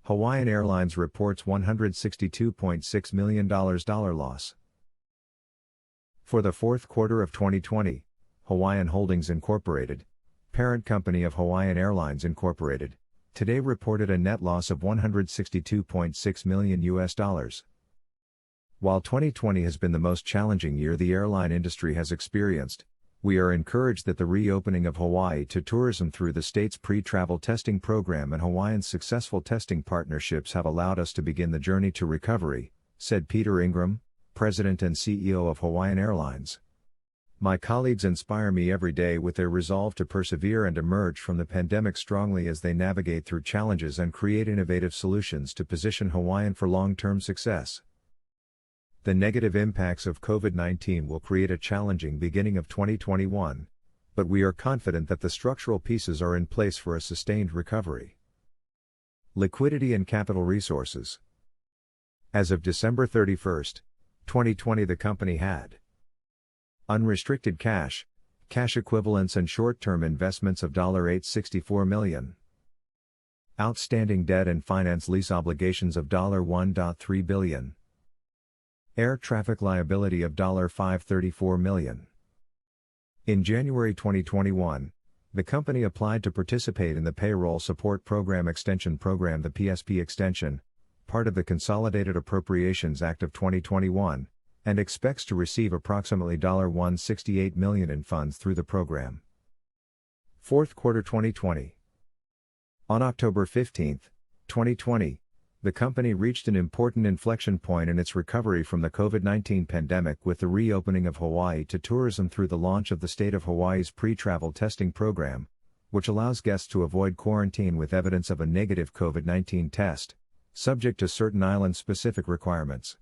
Hawaiian Airlines reports $162.6 million loss. For the fourth quarter of 2020, Hawaiian Holdings Incorporated, parent company of Hawaiian Airlines Incorporated, today reported a net loss of $162.6 million. While 2020 has been the most challenging year the airline industry has experienced, we are encouraged that the reopening of Hawaii to tourism through the state's pre-travel testing program and Hawaiian's successful testing partnerships have allowed us to begin the journey to recovery, said Peter Ingram, President and CEO of Hawaiian Airlines. My colleagues inspire me every day with their resolve to persevere and emerge from the pandemic strongly as they navigate through challenges and create innovative solutions to position Hawaiian for long-term success. The negative impacts of COVID-19 will create a challenging beginning of 2021, but we are confident that the structural pieces are in place for a sustained recovery. Liquidity and capital resources. As of December 31, 2020, the company had unrestricted cash, cash equivalents and short-term investments of $864 million. Outstanding debt and finance lease obligations of $1.3 billion. Air traffic liability of $534 million. In January 2021, the company applied to participate in the Payroll Support Program Extension Program, the PSP extension, part of the Consolidated Appropriations Act of 2021, and expects to receive approximately $168 million in funds through the program. Fourth quarter 2020. On October 15, 2020, the company reached an important inflection point in its recovery from the COVID-19 pandemic with the reopening of Hawaii to tourism through the launch of the state of Hawaii's pre-travel testing program, which allows guests to avoid quarantine with evidence of a negative COVID-19 test, subject to certain island-specific requirements.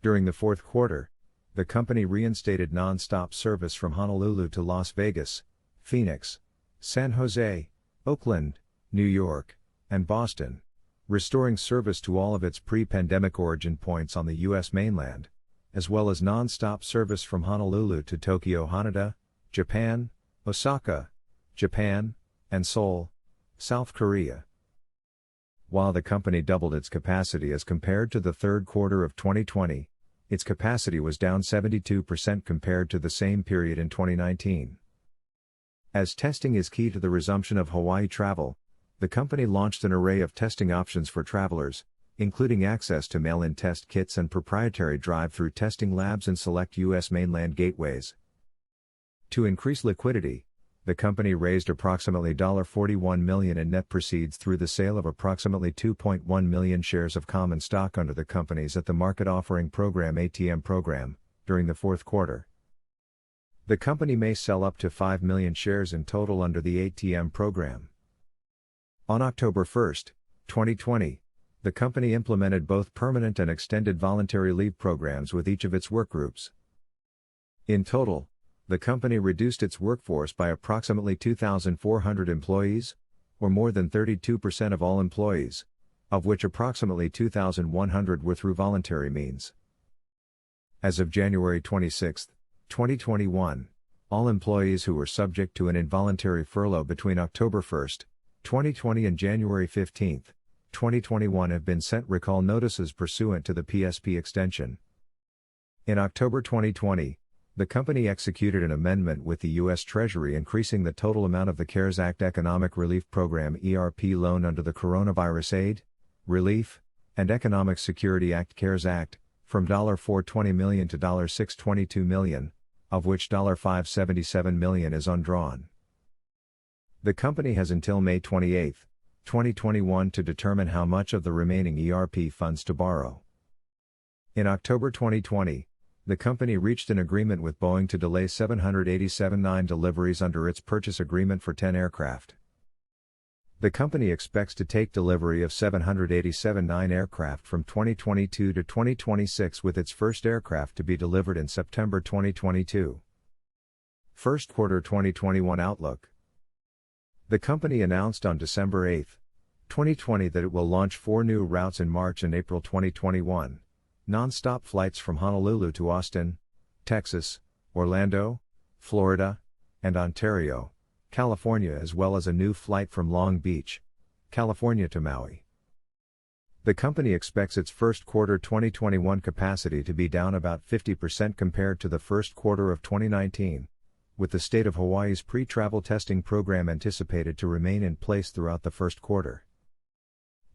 During the fourth quarter, the company reinstated non-stop service from Honolulu to Las Vegas, Phoenix, San Jose, Oakland, New York, and Boston, restoring service to all of its pre-pandemic origin points on the U.S. mainland, as well as non-stop service from Honolulu to Tokyo, Haneda, Japan, Osaka, Japan, and Seoul, South Korea. While the company doubled its capacity as compared to the third quarter of 2020, its capacity was down 72% compared to the same period in 2019. As testing is key to the resumption of Hawaii travel, the company launched an array of testing options for travelers, including access to mail-in test kits and proprietary drive-through testing labs in select U.S. mainland gateways. To increase liquidity, the company raised approximately $41 million in net proceeds through the sale of approximately 2.1 million shares of common stock under the company's at-the-market offering program (ATM) program, during the fourth quarter. The company may sell up to 5 million shares in total under the ATM program. On October 1, 2020, the company implemented both permanent and extended voluntary leave programs with each of its workgroups. In total, the company reduced its workforce by approximately 2,400 employees, or more than 32% of all employees, of which approximately 2,100 were through voluntary means. As of January 26, 2021, all employees who were subject to an involuntary furlough between October 1, 2020 and January 15, 2021 have been sent recall notices pursuant to the PSP extension. In October 2020, the company executed an amendment with the U.S. Treasury increasing the total amount of the CARES Act Economic Relief Program (ERP) loan under the Coronavirus Aid, Relief, and Economic Security Act (CARES Act) from $420 million to $622 million, of which $577 million is undrawn. The company has until May 28, 2021 to determine how much of the remaining ERP funds to borrow. In October 2020, the company reached an agreement with Boeing to delay 787-9 deliveries under its purchase agreement for 10 aircraft. The company expects to take delivery of 787-9 aircraft from 2022 to 2026, with its first aircraft to be delivered in September 2022. First quarter 2021 outlook. The company announced on December 8, 2020 that it will launch 4 new routes in March and April 2021, non-stop flights from Honolulu to Austin, Texas, Orlando, Florida, and Ontario, California, as well as a new flight from Long Beach, California to Maui. The company expects its first quarter 2021 capacity to be down about 50% compared to the first quarter of 2019, with the state of Hawaii's pre-travel testing program anticipated to remain in place throughout the first quarter.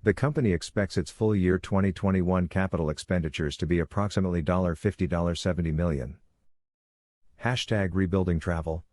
The company expects its full year 2021 capital expenditures to be approximately $50-70 million. #Rebuilding travel.